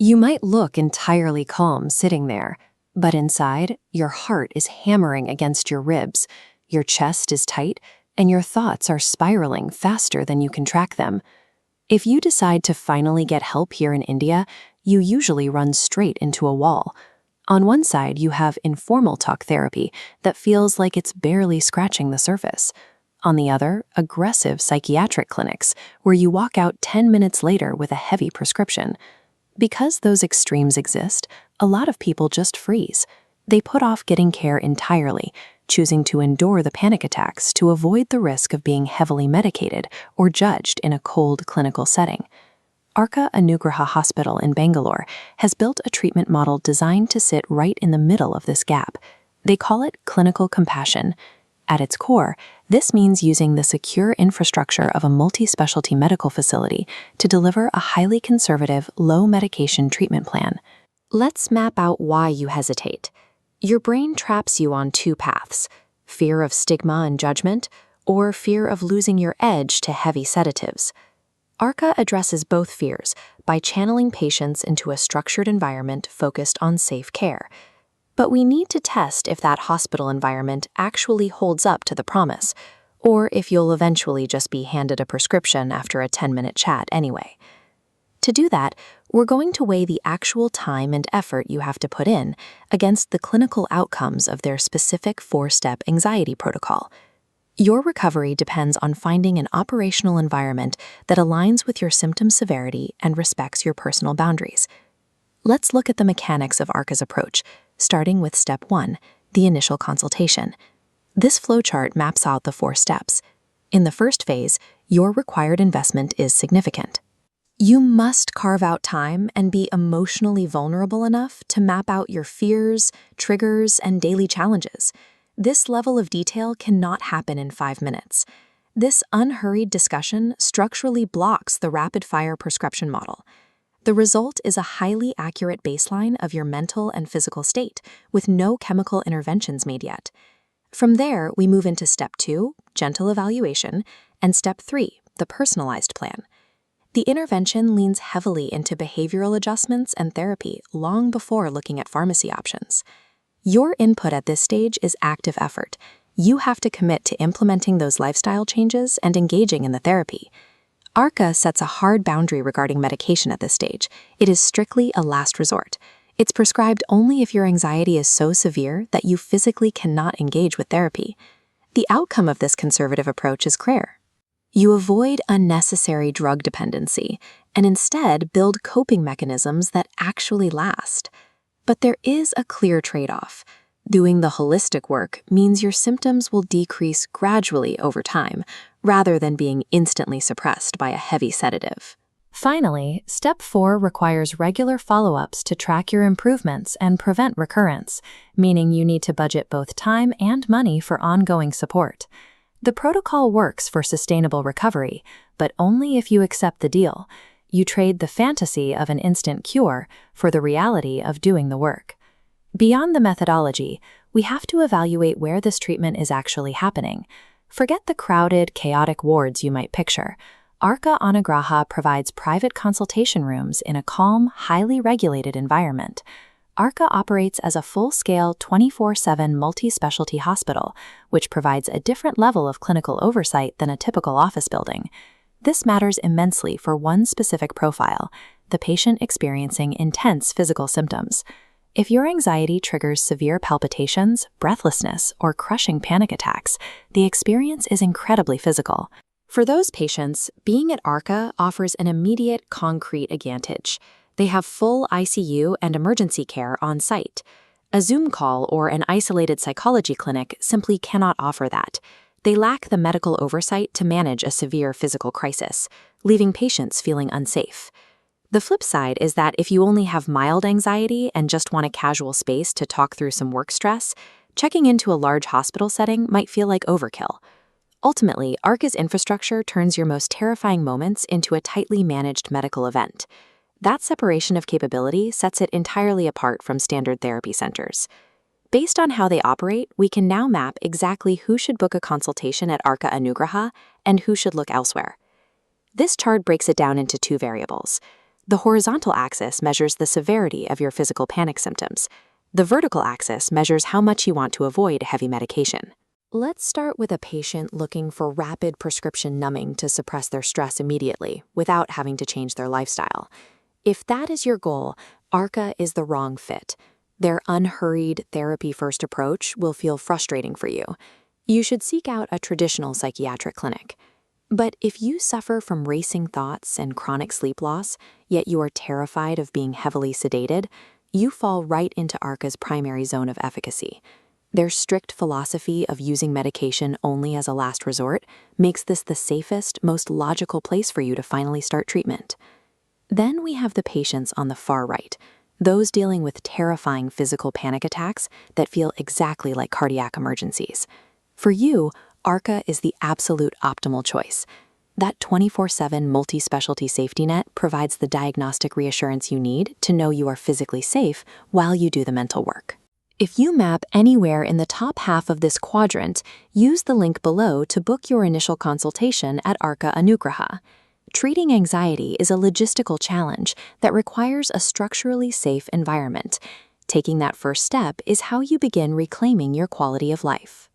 You might look entirely calm sitting there, but inside, your heart is hammering against your ribs, your chest is tight, and your thoughts are spiraling faster than you can track them. If you decide to finally get help here in India, you usually run straight into a wall. On one side, you have informal talk therapy that feels like it's barely scratching the surface. On the other, aggressive psychiatric clinics where you walk out 10 minutes later with a heavy prescription. Because those extremes exist, a lot of people just freeze. They put off getting care entirely, choosing to endure the panic attacks to avoid the risk of being heavily medicated or judged in a cold clinical setting. Arka Anugraha Hospital in Bangalore has built a treatment model designed to sit right in the middle of this gap. They call it clinical compassion. At its core, this means using the secure infrastructure of a multi-specialty medical facility to deliver a highly conservative, low-medication treatment plan. Let's map out why you hesitate. Your brain traps you on two paths: fear of stigma and judgment, or fear of losing your edge to heavy sedatives. Arka addresses both fears by channeling patients into a structured environment focused on safe care. But we need to test if that hospital environment actually holds up to the promise, or if you'll eventually just be handed a prescription after a 10-minute chat anyway. To do that, we're going to weigh the actual time and effort you have to put in against the clinical outcomes of their specific 4-step anxiety protocol. Your recovery depends on finding an operational environment that aligns with your symptom severity and respects your personal boundaries. Let's look at the mechanics of Arka's approach, starting with Step 1, the initial consultation. This flowchart maps out the 4 steps. In the first phase, your required investment is significant. You must carve out time and be emotionally vulnerable enough to map out your fears, triggers, and daily challenges. This level of detail cannot happen in 5 minutes. This unhurried discussion structurally blocks the rapid-fire prescription model. The result is a highly accurate baseline of your mental and physical state, with no chemical interventions made yet. From there, we move into Step 2, gentle evaluation, and Step 3, the personalized plan. The intervention leans heavily into behavioral adjustments and therapy long before looking at pharmacy options. Your input at this stage is active effort. You have to commit to implementing those lifestyle changes and engaging in the therapy. Arka sets a hard boundary regarding medication at this stage. It is strictly a last resort. It's prescribed only if your anxiety is so severe that you physically cannot engage with therapy. The outcome of this conservative approach is clear. You avoid unnecessary drug dependency and instead build coping mechanisms that actually last. But there is a clear trade-off. Doing the holistic work means your symptoms will decrease gradually over time, rather than being instantly suppressed by a heavy sedative. Finally, Step 4 requires regular follow-ups to track your improvements and prevent recurrence, meaning you need to budget both time and money for ongoing support. The protocol works for sustainable recovery, but only if you accept the deal. You trade the fantasy of an instant cure for the reality of doing the work. Beyond the methodology, we have to evaluate where this treatment is actually happening. Forget the crowded, chaotic wards you might picture. Arka Anugraha provides private consultation rooms in a calm, highly regulated environment. Arka operates as a full-scale 24/7 multi-specialty hospital, which provides a different level of clinical oversight than a typical office building. This matters immensely for one specific profile, the patient experiencing intense physical symptoms. If your anxiety triggers severe palpitations, breathlessness, or crushing panic attacks, the experience is incredibly physical. For those patients, being at Arka offers an immediate, concrete advantage. They have full ICU and emergency care on site. A Zoom call or an isolated psychology clinic simply cannot offer that. They lack the medical oversight to manage a severe physical crisis, leaving patients feeling unsafe. The flip side is that if you only have mild anxiety and just want a casual space to talk through some work stress, checking into a large hospital setting might feel like overkill. Ultimately, Arka's infrastructure turns your most terrifying moments into a tightly managed medical event. That separation of capability sets it entirely apart from standard therapy centers. Based on how they operate, we can now map exactly who should book a consultation at Arka Anugraha and who should look elsewhere. This chart breaks it down into 2 variables: The horizontal axis measures the severity of your physical panic symptoms. The vertical axis measures how much you want to avoid heavy medication. Let's start with a patient looking for rapid prescription numbing to suppress their stress immediately without having to change their lifestyle. If that is your goal, Arka is the wrong fit. Their unhurried, therapy-first approach will feel frustrating for you. You should seek out a traditional psychiatric clinic. But if you suffer from racing thoughts and chronic sleep loss, yet you are terrified of being heavily sedated, you fall right into Arka's primary zone of efficacy. Their strict philosophy of using medication only as a last resort makes this the safest, most logical place for you to finally start treatment. Then we have the patients on the far right, those dealing with terrifying physical panic attacks that feel exactly like cardiac emergencies. For you, Arka is the absolute optimal choice. That 24/7 multi-specialty safety net provides the diagnostic reassurance you need to know you are physically safe while you do the mental work. If you map anywhere in the top half of this quadrant, use the link below to book your initial consultation at Arka Anugraha. Treating anxiety is a logistical challenge that requires a structurally safe environment. Taking that first step is how you begin reclaiming your quality of life.